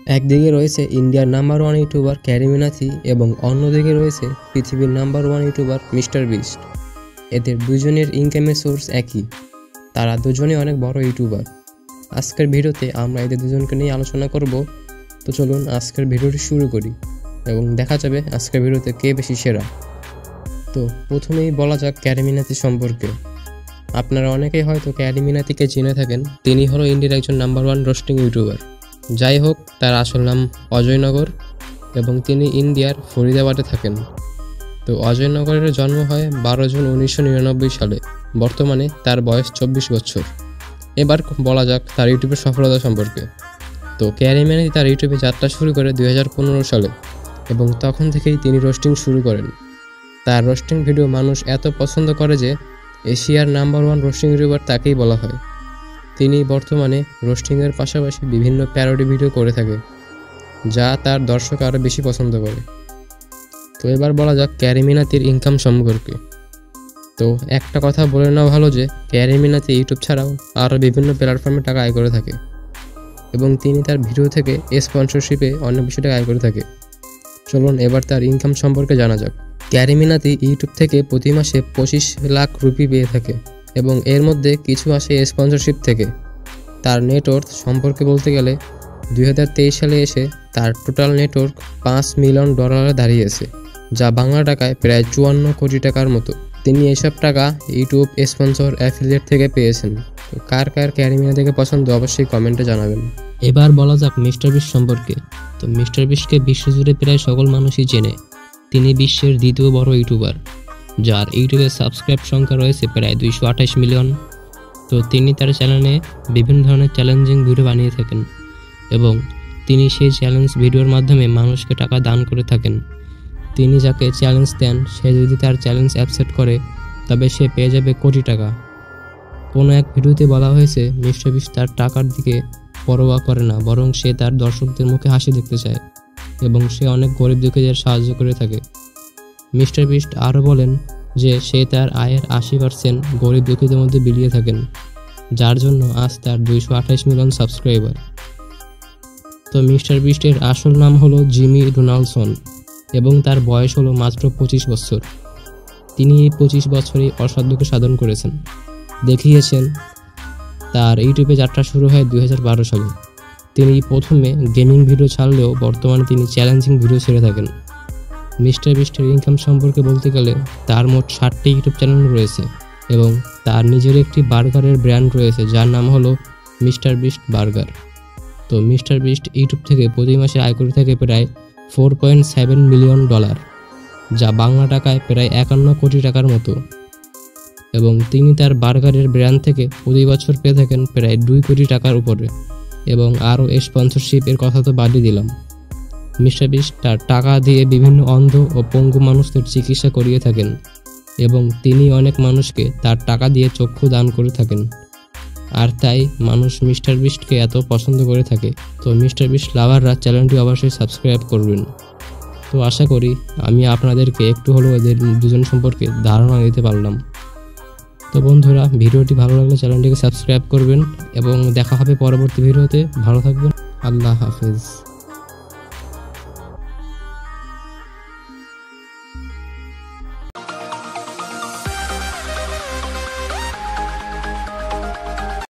একদিকে রয়েছে ইন্ডিয়ার নাম্বার 1 ইউটিউবার ক্যারি মিনাতি এবং অন্যদিকে রয়েছে পৃথিবীর নাম্বার 1 ইউটিউবার মিস্টার বিস্ট। এদের দুজনের ইনকামের সোর্স একই, তারা দুজনেই অনেক বড় ইউটিউবার। আজকের ভিডিওতে আমরা এদের দুজনকে নিয়ে আলোচনা করব। তো চলুন আজকের ভিডিওটি শুরু করি এবং দেখা যাবে আজকের ভিডিওতে কে বেশি সেরা। তো প্রথমেই বলা যাক ক্যারি মিনাতি সম্পর্কে। আপনারা অনেকেই হয়তো ক্যারি মিনাতিকে চিনে থাকেন, তিনি হলো ইন্ডিয়ার একজন নাম্বার 1 রোস্টিং ইউটিউবার। যাই হোক, তার আসল নাম অজয়নগর এবং তিনি ইন্ডিয়ার ফরিদাবাদে থাকেন। তো অজয়নগরের জন্ম হয় 12 জুন 1999 সালে। বর্তমানে তার বয়স 24 বছর। এবার বলা যাক তার ইউটিউবের সফলতা সম্পর্কে। তো ক্যারি মিনাতি তার ইউটিউবে যাত্রা শুরু করে 2015 সালে এবং তখন থেকেই তিনি রোস্টিং শুরু করেন। তার রোস্টিং ভিডিও মানুষ এত পছন্দ করে যে এশিয়ার নাম্বার 1 রোস্টিং ইউটিউবার তাকেই বলা হয়। তিনি বর্তমানে রোস্টিংয়ের পাশাপাশি বিভিন্ন প্যারোডি ভিডিও করে থাকে, যা তার দর্শক আরও বেশি পছন্দ করে। তো এবার বলা যাক ক্যারি মিনাতির ইনকাম সম্পর্কে। তো একটা কথা বলে নেওয়া ভালো যে ক্যারি মিনাতি ইউটিউব ছাড়াও আরও বিভিন্ন প্ল্যাটফর্মে টাকা আয় করে থাকে এবং তিনি তার ভিডিও থেকে স্পন্সরশিপে অনেক বেশি টাকা আয় করে থাকে। চলুন এবার তার ইনকাম সম্পর্কে জানা যাক। ক্যারি মিনাতি ইউটিউব থেকে প্রতি মাসে 25 লাখ রুপি পেয়ে থাকে এবং এর মধ্যে কিছু আসে স্পন্সরশিপ থেকে। তার নেটওয়ার্থ সম্পর্কে বলতে গেলে 2023 সালে এসে তার টোটাল নেটওয়ার্ক $5 মিলিয়ন দাঁড়িয়েছে, যা বাংলা টাকায় প্রায় 54 কোটি টাকার মতো। তিনি এসব টাকা ইউটিউব স্পন্সর অ্যাফিলিয়েট থেকে পেয়েছেন। তো কার ক্যারি মিনাতিকে পছন্দ অবশ্যই কমেন্টে জানাবেন। এবার বলা যাক মিস্টার বিস্ট সম্পর্কে। তো মিস্টার বিস্টকে বিশ্বজুড়ে প্রায় সকল মানুষই চেনে। তিনি বিশ্বের দ্বিতীয় বড় ইউটিউবার, যার ইউটিউবের সাবস্ক্রাইব সংখ্যা রয়েছে প্রায় 228 মিলিয়ন। তো তিনি তার চ্যানেলে বিভিন্ন ধরনের চ্যালেঞ্জিং ভিডিও বানিয়ে থাকেন এবং তিনি সেই চ্যালেঞ্জ ভিডিওর মাধ্যমে মানুষকে টাকা দান করে থাকেন। তিনি যাকে চ্যালেঞ্জ দেন, সে যদি তার চ্যালেঞ্জ অ্যাকসেপ্ট করে তবে সে পেয়ে যাবে কোটি টাকা। কোনো এক ভিডিওতে বলা হয়েছে মিস্টার বিস্ট তার টাকার দিকে পরোয়া করে না, বরং সে তার দর্শকদের মুখে হাসি দেখতে চায় এবং সে অনেক গরিব দুঃখীদের সাহায্য করে থাকে। মিস্টার বিস্ট আরও বলেন যে সে তার আয়ের 80% গরিব দুঃখীদের মধ্যে বিলিয়ে থাকেন, যার জন্য আজ তার 228 মিলিয়ন সাবস্ক্রাইবার। তো মিস্টার বিস্টের আসল নাম হলো জিমি ডোনাল্ডসন এবং তার বয়স হলো মাত্র 25 বছর। তিনি এই 25 বছরেই অসাধ্যকে সাধন করেছেন, দেখিয়েছেন। তার ইউটিউবে যাত্রা শুরু হয় 2012 সালে। তিনি প্রথমে গেমিং ভিডিও ছাড়লেও বর্তমানে তিনি চ্যালেঞ্জিং ভিডিও ছেড়ে থাকেন। মিস্টার বিস্টের ইনকাম সম্পর্কে বলতে গেলে তার মোট 60টি ইউটিউব চ্যানেল রয়েছে এবং তার নিজের একটি বার্গারের ব্র্যান্ড রয়েছে, যার নাম হলো মিস্টার বিস্ট বার্গার। তো মিস্টার বিস্ট ইউটিউব থেকে প্রতি মাসে আয় করে থাকে প্রায় $4.7 মিলিয়ন, যা বাংলা টাকায় প্রায় 51 কোটি টাকার মতো এবং তিনি তার বার্গারের ব্র্যান্ড থেকে প্রতি বছর পেয়ে থাকেন প্রায় 2 কোটি টাকার উপরে এবং আরও স্পন্সরশিপের কথা তো বাদই দিলাম। মিস্টার বিস্ট তার টাকা দিয়ে বিভিন্ন অন্ধ ও পঙ্গু মানুষদের চিকিৎসা করিয়ে থাকেন এবং তিনি অনেক মানুষকে তার টাকা দিয়ে চক্ষু দান করে থাকেন। আর তাই মানুষ মিস্টার বিস্টকে এত পছন্দ করে থাকে। তো মিস্টার বিস্ট লাভাররা চ্যানেলটি অবশ্যই সাবস্ক্রাইব করবেন। তো আশা করি আমি আপনাদেরকে একটু হলেও এদের দুজন সম্পর্কে ধারণা দিতে পারলাম। তো বন্ধুরা, ভিডিওটি ভালো লাগলে চ্যানেলটিকে সাবস্ক্রাইব করবেন এবং দেখা হবে পরবর্তী ভিডিওতে। ভালো থাকবেন। আল্লাহ হাফেজ।